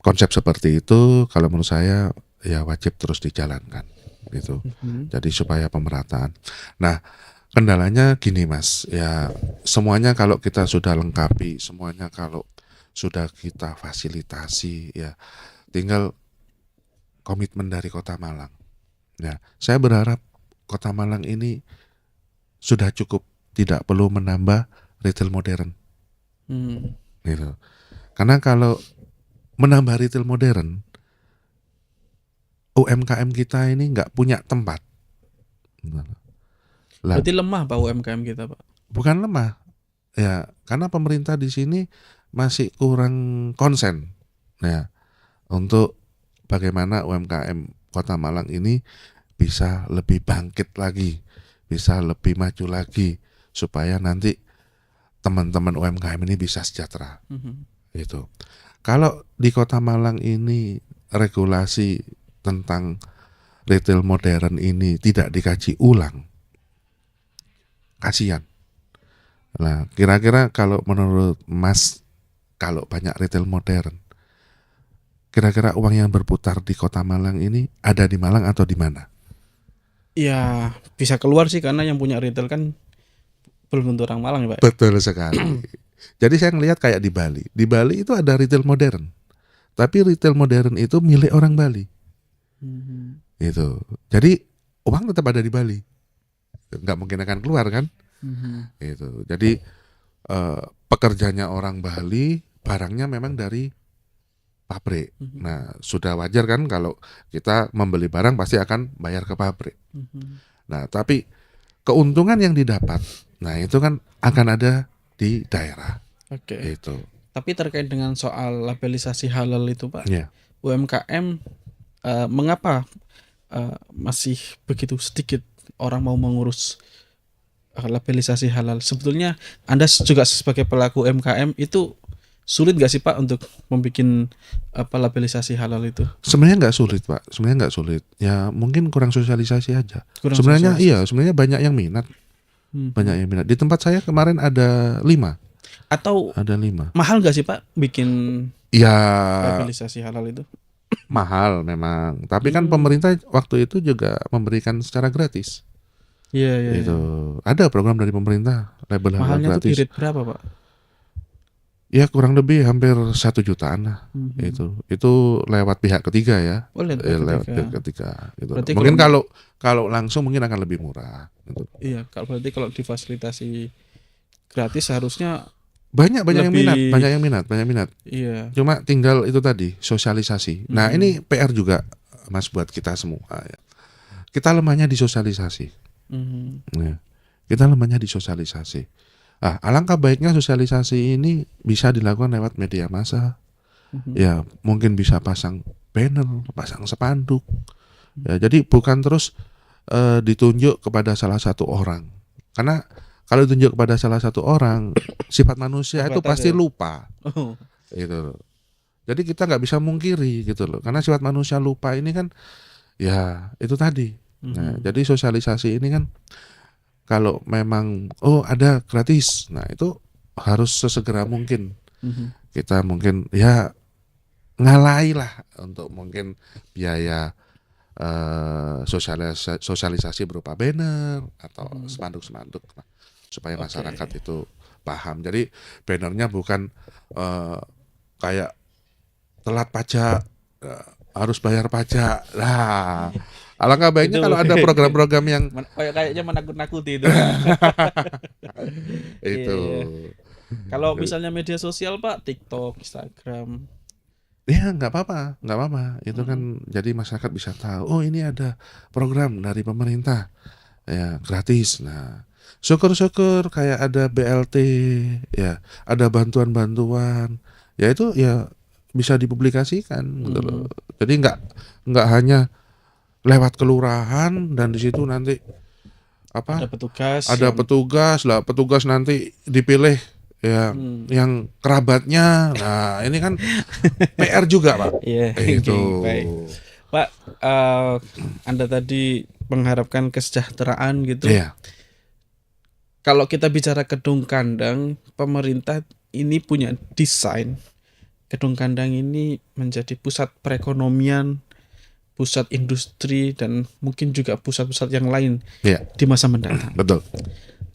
[SPEAKER 1] konsep seperti itu kalau menurut saya ya wajib terus dijalankan gitu. Jadi supaya pemerataan. Nah, kendalanya gini Mas, ya semuanya kalau kita sudah lengkapi, semuanya kalau sudah kita fasilitasi ya, tinggal komitmen dari Kota Malang. Ya, saya berharap Kota Malang ini sudah cukup, tidak perlu menambah retail modern. Gitu. Karena kalau menambah retail modern, UMKM kita ini nggak punya tempat. Lah,
[SPEAKER 2] Berarti lemah Pak UMKM kita, Pak?
[SPEAKER 1] bukan lemah, ya karena pemerintah di sini masih kurang konsen, ya, untuk bagaimana UMKM Kota Malang ini bisa lebih bangkit lagi, bisa lebih maju lagi, supaya nanti teman-teman UMKM ini bisa sejahtera. Itu. Kalau di Kota Malang ini regulasi tentang retail modern ini tidak dikaji ulang, kasihan. Nah, kira-kira kalau menurut Mas, kalau banyak retail modern, kira-kira uang yang berputar di Kota Malang ini ada di Malang atau di mana?
[SPEAKER 2] Ya bisa keluar sih, karena yang punya retail kan belum tentu orang Malang ya Pak.
[SPEAKER 1] Betul sekali. Jadi saya ngelihat kayak di Bali. Di Bali itu ada retail modern, tapi retail modern itu milik orang Bali. Gitu. Jadi uang tetap ada di Bali, nggak mungkin akan keluar kan? Gitu. Jadi pekerjanya orang Bali, barangnya memang dari pabrik. Nah, sudah wajar kan kalau kita membeli barang pasti akan bayar ke pabrik. Nah, tapi keuntungan yang didapat, nah itu kan akan ada di daerah.
[SPEAKER 2] Oke.
[SPEAKER 1] Itu.
[SPEAKER 2] Tapi terkait dengan soal labelisasi halal itu Pak,
[SPEAKER 1] Ya.
[SPEAKER 2] UMKM mengapa masih begitu sedikit orang mau mengurus labelisasi halal. Sebetulnya Anda juga sebagai pelaku UMKM itu sulit gak sih Pak untuk membuat labelisasi halal itu?
[SPEAKER 1] Sebenarnya nggak sulit Pak, sebenarnya nggak sulit. Ya mungkin kurang sosialisasi aja.
[SPEAKER 2] Kurang
[SPEAKER 1] Sebenarnya
[SPEAKER 2] sosialisasi.
[SPEAKER 1] iya, sebenarnya banyak yang minat, banyak yang minat. Di tempat saya kemarin ada 5,
[SPEAKER 2] Atau
[SPEAKER 1] ada 5.
[SPEAKER 2] mahal gak sih Pak bikin
[SPEAKER 1] Ya
[SPEAKER 2] labelisasi halal itu?
[SPEAKER 1] mahal memang, tapi kan pemerintah waktu itu juga memberikan secara gratis.
[SPEAKER 2] Iya, iya,
[SPEAKER 1] Itu
[SPEAKER 2] iya.
[SPEAKER 1] ada program dari pemerintah label halal
[SPEAKER 2] Mahalnya tuh di
[SPEAKER 1] gratis.
[SPEAKER 2] rate berapa Pak?
[SPEAKER 1] Ya kurang lebih hampir 1 jutaan lah.
[SPEAKER 2] Mhm.
[SPEAKER 1] Itu lewat pihak ketiga ya.
[SPEAKER 2] Oh, lihat
[SPEAKER 1] Lewat
[SPEAKER 2] ketika.
[SPEAKER 1] pihak ketiga gitu.
[SPEAKER 2] Berarti
[SPEAKER 1] Mungkin
[SPEAKER 2] kalau
[SPEAKER 1] kalau langsung mungkin akan lebih murah gitu.
[SPEAKER 2] iya, berarti kalau difasilitasi gratis harusnya
[SPEAKER 1] Banyak yang minat,
[SPEAKER 2] lebih,
[SPEAKER 1] banyak yang minat, banyak minat.
[SPEAKER 2] iya.
[SPEAKER 1] Cuma tinggal itu tadi sosialisasi. Nah,
[SPEAKER 2] Mhm.
[SPEAKER 1] ini PR juga Mas buat kita semua ya. Kita lemahnya di sosialisasi.
[SPEAKER 2] Mhm.
[SPEAKER 1] Ya. Kita lemahnya di sosialisasi. Alangkah baiknya sosialisasi ini bisa dilakukan lewat media massa.
[SPEAKER 2] Mhm.
[SPEAKER 1] Ya, mungkin bisa pasang banner, pasang spanduk. Ya, jadi bukan terus ditunjuk kepada salah satu orang. Karena kalau ditunjuk kepada salah satu orang, sifat manusia itu
[SPEAKER 2] Terbatas
[SPEAKER 1] pasti
[SPEAKER 2] ya?
[SPEAKER 1] lupa.
[SPEAKER 2] Oh.
[SPEAKER 1] Gitu. Jadi kita nggak bisa mungkiri gitu loh. Karena sifat manusia lupa ini kan ya itu tadi. Nah,
[SPEAKER 2] Mhm.
[SPEAKER 1] jadi sosialisasi ini kan kalau memang ada gratis, nah itu harus sesegera mungkin
[SPEAKER 2] Mhm.
[SPEAKER 1] kita mungkin ya ngalai lah untuk mungkin biaya sosialisasi berupa banner atau spanduk-spanduk lah, supaya
[SPEAKER 2] Oke.
[SPEAKER 1] masyarakat itu paham. Jadi bannernya bukan kayak telat pajak, harus bayar pajak. Nah, alangkah baiknya
[SPEAKER 2] Itu
[SPEAKER 1] kalau ada program-program yang
[SPEAKER 2] kayaknya menakut-nakuti itu. Iya,
[SPEAKER 1] itu.
[SPEAKER 2] iya. Kalau misalnya media sosial Pak, TikTok, Instagram.
[SPEAKER 1] Ya nggak apa-apa, nggak apa-apa. Itu kan jadi masyarakat bisa tahu. Oh ini ada program dari pemerintah, ya gratis. Nah, syukur-syukur kayak ada BLT, ya ada bantuan-bantuan. Ya itu ya bisa dipublikasikan, gitu loh. Jadi nggak hanya lewat kelurahan dan di situ nanti
[SPEAKER 2] Ada
[SPEAKER 1] apa?
[SPEAKER 2] petugas
[SPEAKER 1] Ada
[SPEAKER 2] yang
[SPEAKER 1] petugas lah, petugas nanti dipilih yang kerabatnya. Nah ini kan PR juga Pak.
[SPEAKER 2] iya,
[SPEAKER 1] Itu.
[SPEAKER 2] oke, baik. Pak, Anda tadi mengharapkan kesejahteraan gitu.
[SPEAKER 1] Iya.
[SPEAKER 2] Kalau kita bicara gedung kandang, pemerintah ini punya desain gedung kandang ini menjadi pusat perekonomian, pusat industri, dan mungkin juga pusat-pusat yang lain
[SPEAKER 1] Iya.
[SPEAKER 2] di masa mendatang.
[SPEAKER 1] Betul.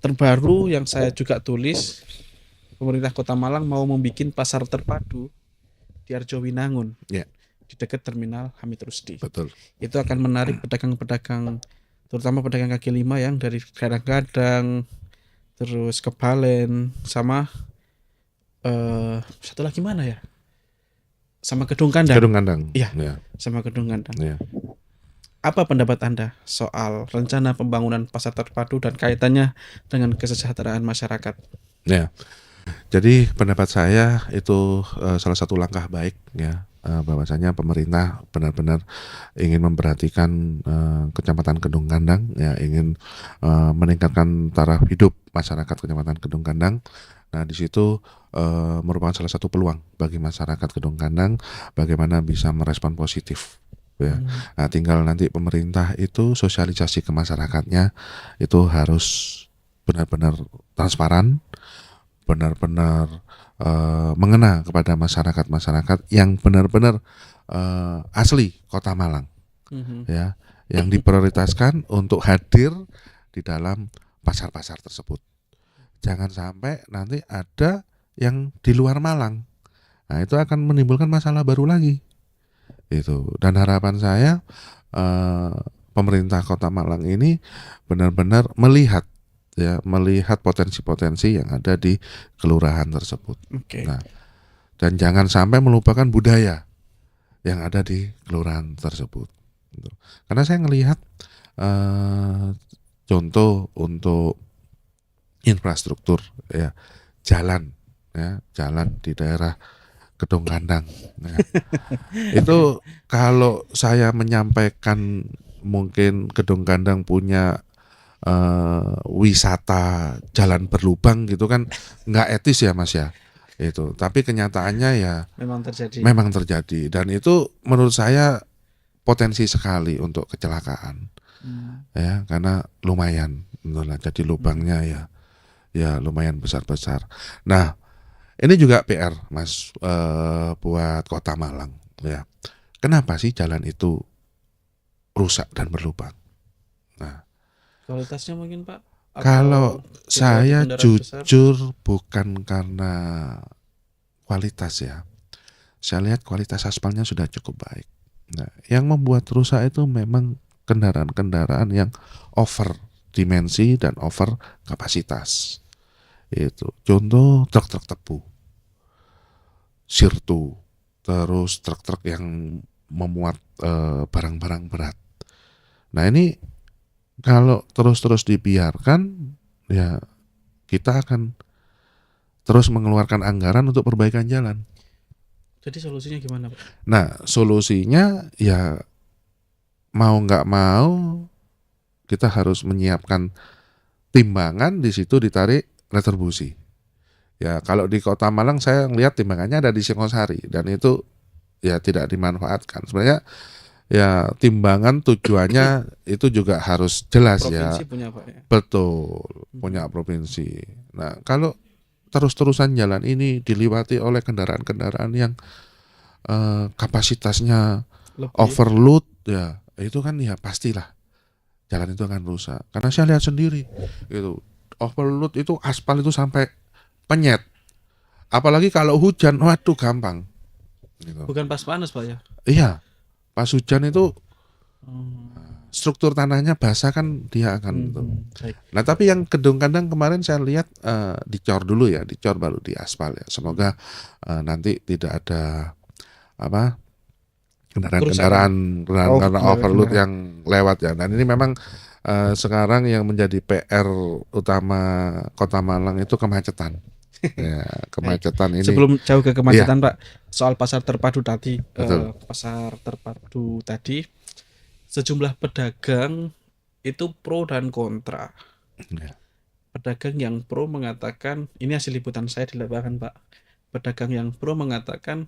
[SPEAKER 2] Terbaru yang saya juga tulis, pemerintah Kota Malang mau membuat pasar terpadu di Arjowinangun,
[SPEAKER 1] Iya.
[SPEAKER 2] di dekat terminal Hamid Rusdi.
[SPEAKER 1] Betul.
[SPEAKER 2] Itu akan menarik pedagang-pedagang, terutama pedagang kaki lima yang dari Gadang-Gadang, terus ke Balen, sama satu lagi mana ya? Sama Gedung Kandang.
[SPEAKER 1] Gedung kandang.
[SPEAKER 2] Iya.
[SPEAKER 1] Iya.
[SPEAKER 2] Sama Gedung Kandang.
[SPEAKER 1] Iya.
[SPEAKER 2] Apa pendapat Anda soal rencana pembangunan pasar terpadu dan kaitannya dengan kesejahteraan masyarakat?
[SPEAKER 1] Ya. Jadi pendapat saya itu salah satu langkah baik ya, bahwasanya pemerintah benar-benar ingin memperhatikan Kecamatan Kedung Kandang ya, ingin meningkatkan taraf hidup masyarakat Kecamatan Kedung Kandang. Nah, di situ merupakan salah satu peluang bagi masyarakat Kedung Kandang bagaimana bisa merespon positif. Ya. Nah, tinggal nanti pemerintah itu sosialisasi ke masyarakatnya itu harus benar-benar transparan, benar-benar mengena kepada masyarakat yang benar-benar asli Kota Malang, ya, yang diprioritaskan untuk hadir di dalam pasar-pasar tersebut. Jangan sampai nanti ada yang di luar Malang. Nah, itu akan menimbulkan masalah baru lagi. Itu. Dan harapan saya pemerintah Kota Malang ini benar-benar melihat potensi-potensi yang ada di kelurahan tersebut.
[SPEAKER 2] Oke.
[SPEAKER 1] Nah, dan jangan sampai melupakan budaya yang ada di kelurahan tersebut. Gitu. Karena saya ngelihat contoh untuk infrastruktur ya, jalan di daerah Gedung Kandang. Nah, itu kalau saya menyampaikan mungkin Gedung Kandang punya wisata jalan berlubang gitu kan nggak etis ya Mas ya itu. Tapi kenyataannya ya
[SPEAKER 2] Memang terjadi.
[SPEAKER 1] memang terjadi dan itu menurut saya potensi sekali untuk kecelakaan ya karena lumayan betul. Jadi lubangnya ya lumayan besar-besar. Nah ini juga PR Mas buat Kota Malang ya. Kenapa sih jalan itu rusak dan berlubang? Nah
[SPEAKER 2] Kualitasnya mungkin Pak,
[SPEAKER 1] kalau
[SPEAKER 2] atau dilewati
[SPEAKER 1] saya
[SPEAKER 2] kendaraan besar?
[SPEAKER 1] jujur bukan karena kualitas ya. Saya lihat kualitas aspalnya sudah cukup baik. Nah, yang membuat rusak itu memang kendaraan-kendaraan yang over dimensi dan over kapasitas. Itu contoh truk-truk tebu, sirtu, terus truk-truk yang memuat barang-barang berat. Nah ini kalau terus-terus dibiarkan, ya kita akan terus mengeluarkan anggaran untuk perbaikan jalan.
[SPEAKER 2] Jadi solusinya gimana Pak?
[SPEAKER 1] Nah solusinya ya mau nggak mau kita harus menyiapkan timbangan, di situ ditarik retribusi. Ya kalau di Kota Malang saya lihat timbangannya ada di Singosari dan itu ya tidak dimanfaatkan. Sebenarnya ya timbangan tujuannya itu juga harus jelas
[SPEAKER 2] Provinsi
[SPEAKER 1] ya.
[SPEAKER 2] punya Pak ya.
[SPEAKER 1] Betul, punya provinsi. Nah, kalau terus-terusan jalan ini diliwati oleh kendaraan-kendaraan yang kapasitasnya
[SPEAKER 2] Lebih.
[SPEAKER 1] overload ya, itu kan ya pastilah jalan itu akan rusak. Karena saya lihat sendiri gitu. Overload itu aspal itu sampai penyet. Apalagi kalau hujan, waduh gampang. Gitu.
[SPEAKER 2] Bukan pas panas Pak ya.
[SPEAKER 1] Iya, pas hujan itu
[SPEAKER 2] Hmm.
[SPEAKER 1] struktur tanahnya basah kan dia akan itu.
[SPEAKER 2] Baik.
[SPEAKER 1] Nah tapi yang Kedung Kandang kemarin saya lihat dicor dulu ya, dicor baru diaspal ya. Semoga nanti tidak ada apa kendaraan overload
[SPEAKER 2] kendaraan.
[SPEAKER 1] yang lewat ya. Dan ini memang sekarang yang menjadi PR utama Kota Malang itu kemacetan. Ya, kemacetan ini.
[SPEAKER 2] Sebelum jauh ke kemacetan
[SPEAKER 1] Iya.
[SPEAKER 2] Pak, soal pasar terpadu tadi,
[SPEAKER 1] Betul.
[SPEAKER 2] pasar terpadu tadi, sejumlah pedagang itu pro dan kontra.
[SPEAKER 1] Ya.
[SPEAKER 2] Pedagang yang pro mengatakan, ini hasil liputan saya di lapangan Pak. Pedagang yang pro mengatakan,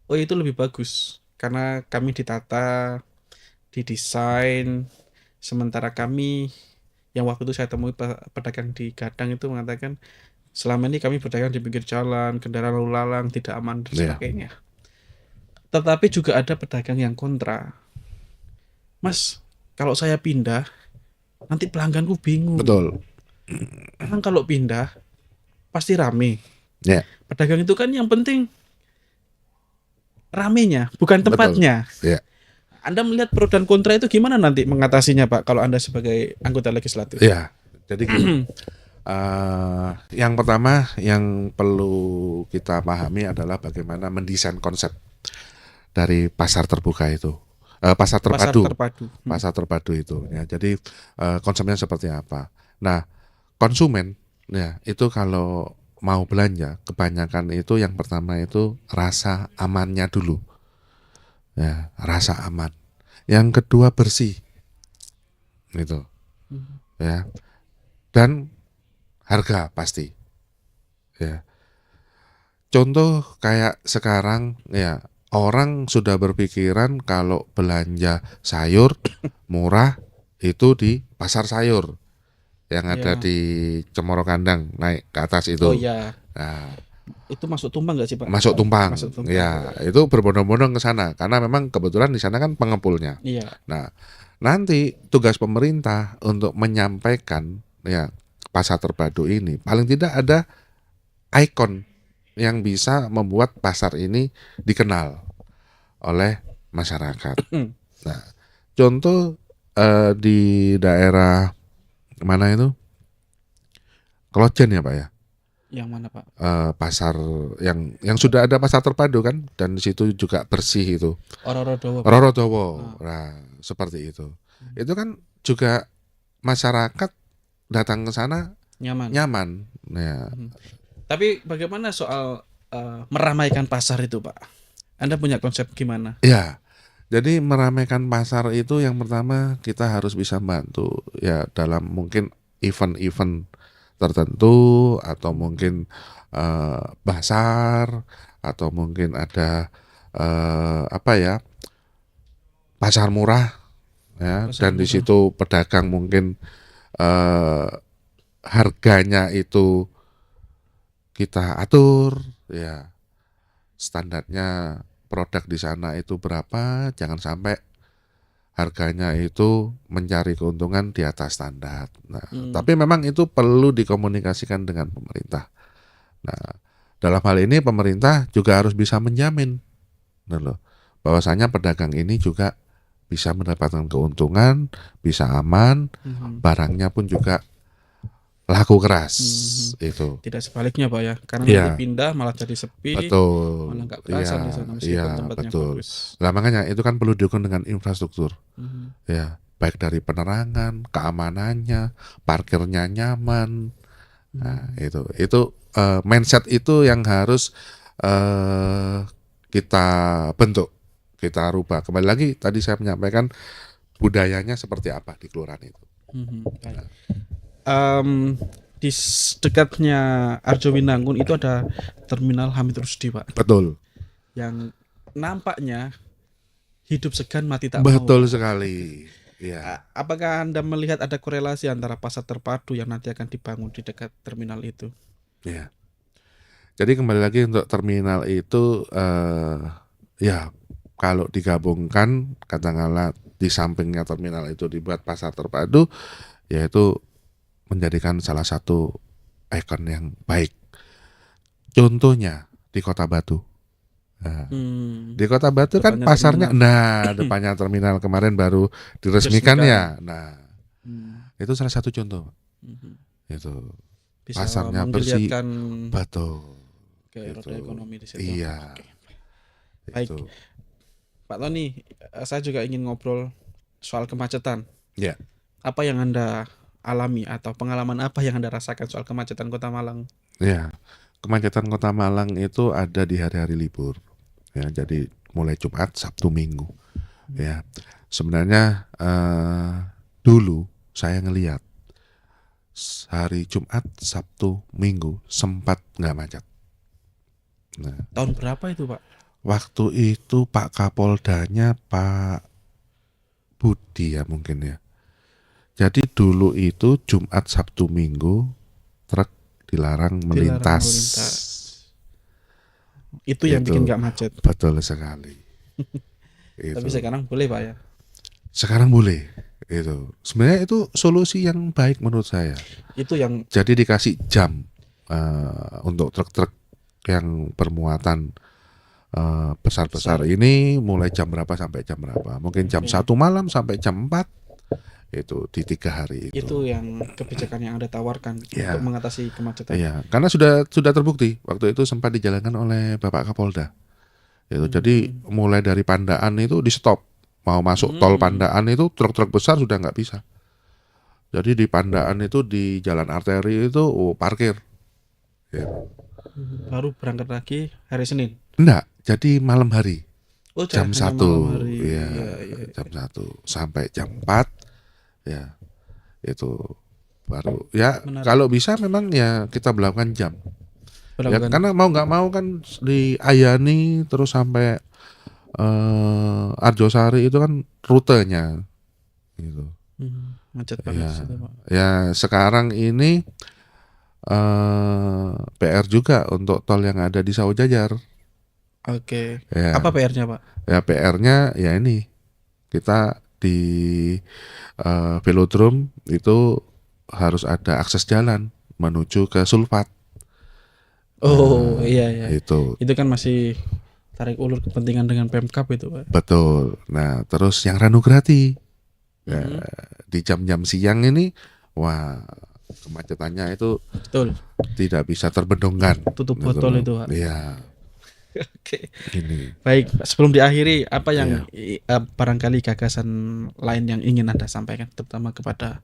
[SPEAKER 2] oh itu lebih bagus karena kami ditata, didesain. Sementara kami yang waktu itu saya temui pedagang di Gadang itu mengatakan, selama ini kami berdagang di pinggir jalan, kendaraan lalu lalang tidak aman dan
[SPEAKER 1] Iya.
[SPEAKER 2] sebagainya. Tetapi juga ada pedagang yang kontra. Mas, kalau saya pindah, nanti pelangganku bingung.
[SPEAKER 1] Betul.
[SPEAKER 2] Emang kalau pindah pasti rame.
[SPEAKER 1] Ya.
[SPEAKER 2] Pedagang itu kan yang penting ramenya, bukan
[SPEAKER 1] Betul.
[SPEAKER 2] tempatnya.
[SPEAKER 1] Ya.
[SPEAKER 2] Anda melihat pro dan kontra itu gimana nanti mengatasinya Pak kalau Anda sebagai anggota legislatif?
[SPEAKER 1] Ya. Jadi gini, yang pertama yang perlu kita pahami adalah bagaimana mendesain konsep dari pasar terbuka itu, pasar terpadu, pasar terpadu itu. Ya, jadi konsepnya seperti apa? Nah, konsumen, ya itu kalau mau belanja, kebanyakan itu yang pertama itu rasa amannya dulu, ya rasa aman. Yang kedua bersih, gitu, ya. Dan harga pasti, ya. Contoh kayak sekarang ya orang sudah berpikiran kalau belanja sayur murah itu di pasar sayur yang ada
[SPEAKER 2] Ya.
[SPEAKER 1] di Cemoro Kandang naik ke atas itu.
[SPEAKER 2] Oh ya.
[SPEAKER 1] Nah,
[SPEAKER 2] Itu masuk Tumpang nggak sih Pak?
[SPEAKER 1] masuk Tumpang.
[SPEAKER 2] Masuk Tumpang.
[SPEAKER 1] Ya, itu berbondong-bondong ke sana karena memang kebetulan di sana kan pengepulnya.
[SPEAKER 2] Iya.
[SPEAKER 1] Nah, nanti tugas pemerintah untuk menyampaikan ya pasar terpadu ini paling tidak ada ikon yang bisa membuat pasar ini dikenal oleh masyarakat. Nah, contoh di daerah mana itu? Klojen ya Pak ya.
[SPEAKER 2] Yang mana Pak?
[SPEAKER 1] Pasar yang sudah ada pasar terpadu kan, dan di situ juga bersih itu.
[SPEAKER 2] Rorodowo.
[SPEAKER 1] Rorodowo. Nah, seperti itu. Itu kan juga masyarakat datang ke sana nyaman. Ya.
[SPEAKER 2] Tapi bagaimana soal meramaikan pasar itu Pak? Anda punya konsep gimana?
[SPEAKER 1] Ya, Jadi meramaikan pasar itu yang pertama kita harus bisa bantu ya dalam mungkin event-event tertentu atau mungkin basar atau mungkin ada apa ya pasar murah ya
[SPEAKER 2] Pasar
[SPEAKER 1] dan di
[SPEAKER 2] murah.
[SPEAKER 1] situ pedagang mungkin eh, harganya itu kita atur ya standarnya produk di sana itu berapa jangan sampai harganya itu mencari keuntungan di atas standar. Nah,
[SPEAKER 2] Hmm.
[SPEAKER 1] tapi memang itu perlu dikomunikasikan dengan pemerintah. Nah, dalam hal ini pemerintah juga harus bisa menjamin, gitu loh, bahwasanya pedagang ini juga bisa mendapatkan keuntungan, bisa aman,
[SPEAKER 2] Mhm.
[SPEAKER 1] barangnya pun juga laku keras
[SPEAKER 2] Mhm.
[SPEAKER 1] itu.
[SPEAKER 2] Tidak sebaliknya Pak ya, karena nanti
[SPEAKER 1] Iya,
[SPEAKER 2] pindah malah jadi sepi, malah
[SPEAKER 1] betul.
[SPEAKER 2] nggak
[SPEAKER 1] Iya,
[SPEAKER 2] kerasan di sana
[SPEAKER 1] iya,
[SPEAKER 2] meskipun tempatnya
[SPEAKER 1] betul.
[SPEAKER 2] bagus.
[SPEAKER 1] Nah, makanya itu kan perlu didukung dengan infrastruktur.
[SPEAKER 2] Mhm.
[SPEAKER 1] Ya, baik dari penerangan, keamanannya, parkirnya nyaman. Nah,
[SPEAKER 2] Mhm.
[SPEAKER 1] itu mindset itu yang harus eh kita bentuk, kita rubah. Kembali lagi tadi saya menyampaikan budayanya seperti apa di kelurahan itu.
[SPEAKER 2] Mhm. Baik. Em, di dekatnya Arjowinangun itu ada terminal Hamid Rusdi Pak,
[SPEAKER 1] Betul,
[SPEAKER 2] yang nampaknya hidup segan mati tak mau
[SPEAKER 1] betul
[SPEAKER 2] Pak.
[SPEAKER 1] sekali. Ya,
[SPEAKER 2] Apakah Anda melihat ada korelasi antara pasar terpadu yang nanti akan dibangun di dekat terminal itu?
[SPEAKER 1] ya. Jadi kembali lagi untuk terminal itu ya kalau digabungkan katakanlah di sampingnya terminal itu dibuat pasar terpadu, yaitu menjadikan salah satu ikon yang baik. Contohnya di Kota Batu. Nah,
[SPEAKER 2] Hmm,
[SPEAKER 1] di Kota Batu kan
[SPEAKER 2] depannya
[SPEAKER 1] pasarnya,
[SPEAKER 2] terminal
[SPEAKER 1] nah depannya terminal kemarin baru diresmikan
[SPEAKER 2] diresmikan.
[SPEAKER 1] ya. Nah,
[SPEAKER 2] Hmm,
[SPEAKER 1] itu salah satu contoh.
[SPEAKER 2] mhm.
[SPEAKER 1] Itu
[SPEAKER 2] Bisa
[SPEAKER 1] pasarnya bersih,
[SPEAKER 2] menggeliatkan
[SPEAKER 1] betul.
[SPEAKER 2] ke roda
[SPEAKER 1] Itu,
[SPEAKER 2] ekonomi di situ.
[SPEAKER 1] iya,
[SPEAKER 2] Oke, baik.
[SPEAKER 1] itu,
[SPEAKER 2] Pak Tony, saya juga ingin ngobrol soal kemacetan.
[SPEAKER 1] ya,
[SPEAKER 2] Apa yang Anda alami atau pengalaman apa yang Anda rasakan soal kemacetan Kota Malang?
[SPEAKER 1] ya. Kemacetan Kota Malang itu ada di hari-hari libur. Ya, jadi mulai Jumat, Sabtu, Minggu. Ya, sebenarnya dulu saya ngelihat hari Jumat, Sabtu, Minggu sempat nggak macet. Nah,
[SPEAKER 2] Tahun berapa itu, Pak?
[SPEAKER 1] waktu itu Pak Kapoldanya Pak Budi ya mungkin ya. Jadi dulu itu Jumat, Sabtu, Minggu truk dilarang
[SPEAKER 2] Dilarang
[SPEAKER 1] melintas.
[SPEAKER 2] melintas. Itu yang bikin
[SPEAKER 1] Itu
[SPEAKER 2] nggak macet.
[SPEAKER 1] betul sekali.
[SPEAKER 2] Tapi
[SPEAKER 1] Itu
[SPEAKER 2] sekarang boleh, Pak ya.
[SPEAKER 1] sekarang boleh. Itu sebenarnya itu solusi yang baik menurut saya.
[SPEAKER 2] Itu yang
[SPEAKER 1] Jadi dikasih jam untuk truk-truk yang bermuatan besar-besar
[SPEAKER 2] besar.
[SPEAKER 1] ini mulai jam berapa sampai jam berapa. Mungkin jam
[SPEAKER 2] Oke.
[SPEAKER 1] 1 malam sampai jam 4 itu di 3 hari itu.
[SPEAKER 2] Itu yang kebijakan yang Anda tawarkan untuk
[SPEAKER 1] Ya,
[SPEAKER 2] mengatasi kemacetan.
[SPEAKER 1] iya, karena sudah terbukti waktu itu sempat dijalankan oleh Bapak Kapolda. Itu jadi
[SPEAKER 2] Hmm.
[SPEAKER 1] mulai dari Pandaan itu di stop. Mau masuk tol
[SPEAKER 2] Hmm.
[SPEAKER 1] Pandaan itu truk-truk besar sudah nggak bisa. Jadi di Pandaan itu di jalan arteri itu parkir. Ya.
[SPEAKER 2] Baru berangkat lagi hari Senin.
[SPEAKER 1] Enggak, jadi malam hari.
[SPEAKER 2] Oh,
[SPEAKER 1] Jam
[SPEAKER 2] hanya malam
[SPEAKER 1] 1
[SPEAKER 2] hari.
[SPEAKER 1] ya,
[SPEAKER 2] Ya, ya.
[SPEAKER 1] jam 1 sampai jam 4 ya. Itu baru ya
[SPEAKER 2] Menarik.
[SPEAKER 1] kalau bisa memang ya kita melakukan jam. Ya
[SPEAKER 2] Melakukan.
[SPEAKER 1] karena mau nggak mau kan di Ayani terus sampai Arjosari itu kan rutenya gitu.
[SPEAKER 2] Macet banget
[SPEAKER 1] Ya,
[SPEAKER 2] di situ, Pak.
[SPEAKER 1] ya sekarang ini PR juga untuk tol yang ada di Sawojajar.
[SPEAKER 2] Oke. Apa
[SPEAKER 1] Ya,
[SPEAKER 2] PR-nya, Pak?
[SPEAKER 1] ya PR-nya ya ini kita di velodrome itu harus ada akses jalan menuju ke Sulfat.
[SPEAKER 2] Oh, iya ya.
[SPEAKER 1] Itu
[SPEAKER 2] Itu kan masih tarik ulur kepentingan dengan Pemkab itu, Pak.
[SPEAKER 1] betul. Nah, terus yang Ranograti ya,
[SPEAKER 2] Mhm.
[SPEAKER 1] di jam-jam siang ini, wah kemacetannya itu
[SPEAKER 2] Betul.
[SPEAKER 1] tidak bisa terbendungkan.
[SPEAKER 2] Tutup
[SPEAKER 1] Gitu
[SPEAKER 2] botol
[SPEAKER 1] loh.
[SPEAKER 2] itu, Pak.
[SPEAKER 1] Iya,
[SPEAKER 2] Oke.
[SPEAKER 1] ini.
[SPEAKER 2] Baik, sebelum diakhiri, apa yang
[SPEAKER 1] Iya,
[SPEAKER 2] barangkali gagasan lain yang ingin Anda sampaikan terutama kepada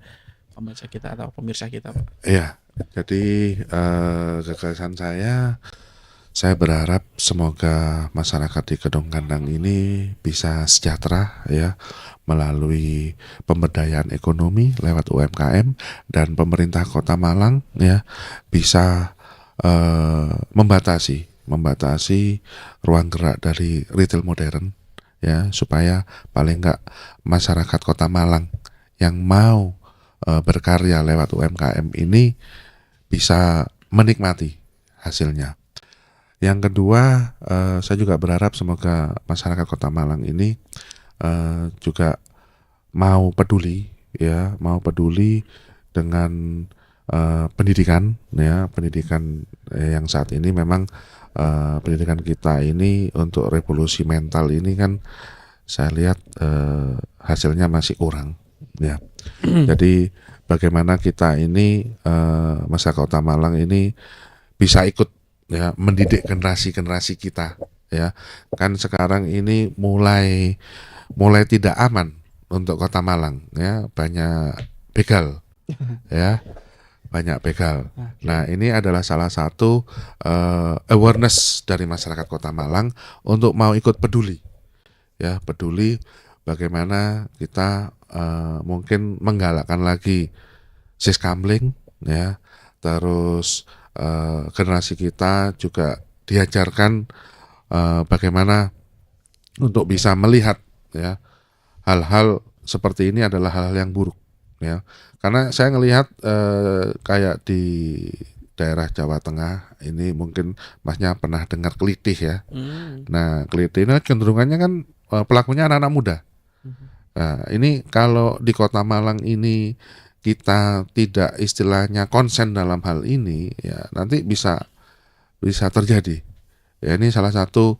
[SPEAKER 2] pembaca kita atau pemirsa kita, Pak?
[SPEAKER 1] iya. Jadi gagasan saya Saya berharap semoga masyarakat di Kedung Kandang ini bisa sejahtera ya melalui pemberdayaan ekonomi lewat UMKM, dan pemerintah Kota Malang ya bisa membatasi ruang gerak dari retail modern ya, supaya paling enggak masyarakat Kota Malang yang mau berkarya lewat UMKM ini bisa menikmati hasilnya. Yang kedua, saya juga berharap semoga masyarakat Kota Malang ini juga mau peduli dengan pendidikan ya, pendidikan yang saat ini memang pendidikan kita ini untuk revolusi mental ini kan saya lihat hasilnya masih kurang ya. Jadi bagaimana kita ini masyarakat Kota Malang ini bisa ikut ya mendidik generasi kita ya. Kan sekarang ini mulai tidak aman untuk Kota Malang ya, banyak begal ya, banyak begal. Nah, ini adalah salah satu awareness dari masyarakat Kota Malang untuk mau ikut peduli ya, peduli bagaimana kita mungkin menggalakkan lagi siskamling ya, terus generasi kita juga diajarkan bagaimana untuk bisa melihat ya hal-hal seperti ini adalah hal-hal yang buruk ya, karena saya ngelihat kayak di daerah Jawa Tengah ini, mungkin masnya pernah dengar kelitih ya. Nah, kelitih ini cenderungannya kan pelakunya anak-anak muda. Nah, ini kalau di Kota Malang ini kita tidak istilahnya konsen dalam hal ini ya, nanti bisa terjadi ya. Ini salah satu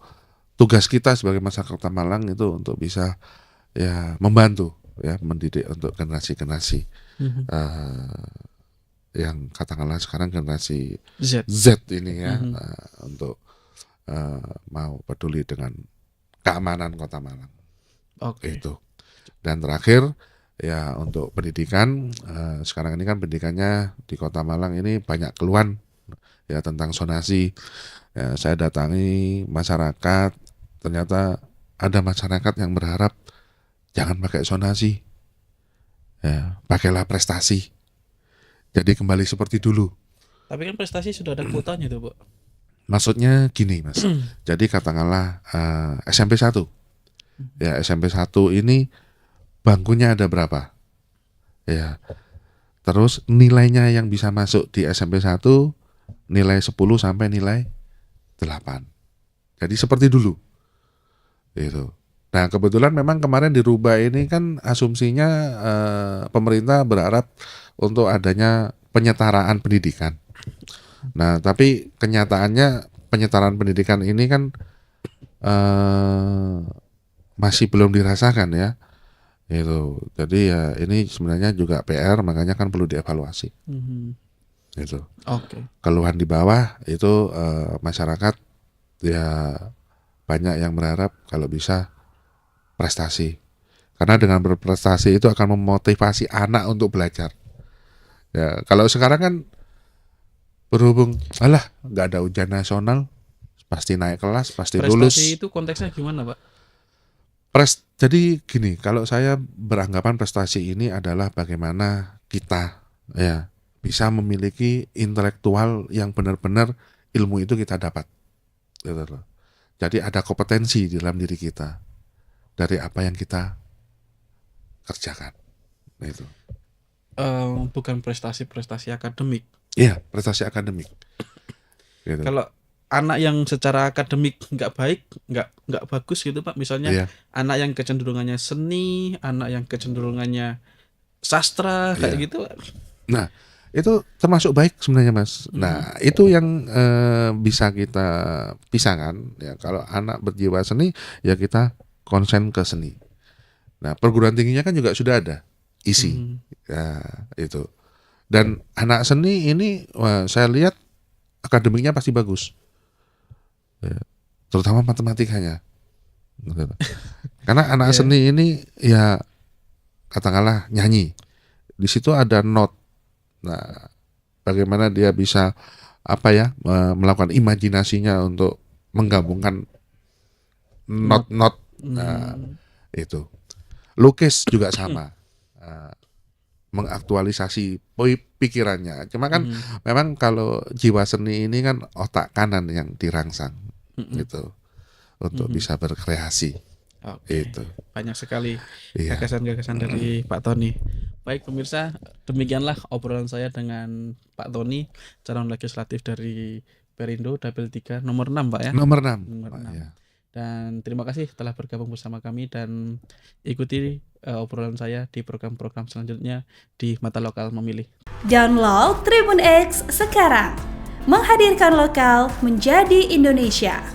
[SPEAKER 1] tugas kita sebagai masyarakat Kota Malang itu untuk bisa ya membantu ya mendidik untuk generasi yang katakanlah sekarang generasi Z ini ya, untuk mau peduli dengan keamanan Kota Malang. Itu. Dan terakhir ya untuk pendidikan, sekarang ini kan pendidikannya di Kota Malang ini banyak keluhan ya tentang zonasi. Ya, saya datangi masyarakat, ternyata ada masyarakat yang berharap jangan pakai zonasi ya, pakailah prestasi, jadi kembali seperti dulu.
[SPEAKER 2] Tapi kan prestasi sudah ada kuotanya tuh, Pak.
[SPEAKER 1] Maksudnya gini Mas, jadi katakanlah SMP 1 ya, SMP 1 ini bangkunya ada berapa ya, terus nilainya yang bisa masuk di SMP 1 nilai 10 sampai nilai 8, jadi seperti dulu itu. Nah, kebetulan memang kemarin dirubah ini kan, asumsinya pemerintah berharap untuk adanya penyetaraan pendidikan. Nah, tapi kenyataannya penyetaraan pendidikan ini kan masih belum dirasakan ya. Itu. Jadi ya ini sebenarnya juga PR, makanya kan perlu dievaluasi. Itu. Keluhan di bawah itu masyarakat ya banyak yang berharap kalau bisa prestasi, karena dengan berprestasi itu akan memotivasi anak untuk belajar ya. Kalau sekarang kan berhubung alah nggak ada ujian nasional, pasti naik kelas, pasti
[SPEAKER 2] prestasi
[SPEAKER 1] lulus.
[SPEAKER 2] Prestasi itu konteksnya gimana, Pak?
[SPEAKER 1] Jadi gini, kalau saya beranggapan prestasi ini adalah bagaimana kita ya bisa memiliki intelektual yang benar-benar ilmu itu kita dapat gitu. Jadi ada kompetensi di dalam diri kita dari apa yang kita kerjakan. Nah, itu.
[SPEAKER 2] Bukan prestasi akademik.
[SPEAKER 1] Iya, prestasi akademik. Gitu.
[SPEAKER 2] Kalau anak yang secara akademik nggak baik, nggak bagus gitu Pak. Misalnya anak yang kecenderungannya seni, anak yang kecenderungannya sastra kayak gitu.
[SPEAKER 1] Nah, itu termasuk baik sebenarnya Mas. Nah, itu yang bisa kita pisahkan ya. Kalau anak berjiwa seni ya kita konsen ke seni. Nah, perguruan tingginya kan juga sudah ada isi ya, itu. Dan anak seni ini saya lihat akademiknya pasti bagus ya, terutama matematikanya. Karena anak seni ini ya katakanlah nyanyi, di situ ada not. Nah, bagaimana dia bisa melakukan imajinasinya untuk menggabungkan not itu. Lukis juga sama, mengaktualisasi pikirannya. Cuma kan memang kalau jiwa seni ini kan otak kanan yang dirangsang gitu untuk bisa berkreasi.
[SPEAKER 2] Oke.
[SPEAKER 1] Itu.
[SPEAKER 2] Banyak sekali
[SPEAKER 1] Iya.
[SPEAKER 2] gagasan-gagasan dari Pak Tony. Baik pemirsa, demikianlah obrolan saya dengan Pak Tony, calon legislatif dari Perindo Dapil 3 nomor 6, Pak ya.
[SPEAKER 1] Nomor 6.
[SPEAKER 2] Nomor 6.
[SPEAKER 1] Ya.
[SPEAKER 2] Dan terima kasih telah bergabung bersama kami dan ikuti obrolan saya di program-program selanjutnya di Mata Lokal Memilih.
[SPEAKER 3] Download Tribun X sekarang. Menghadirkan lokal menjadi Indonesia.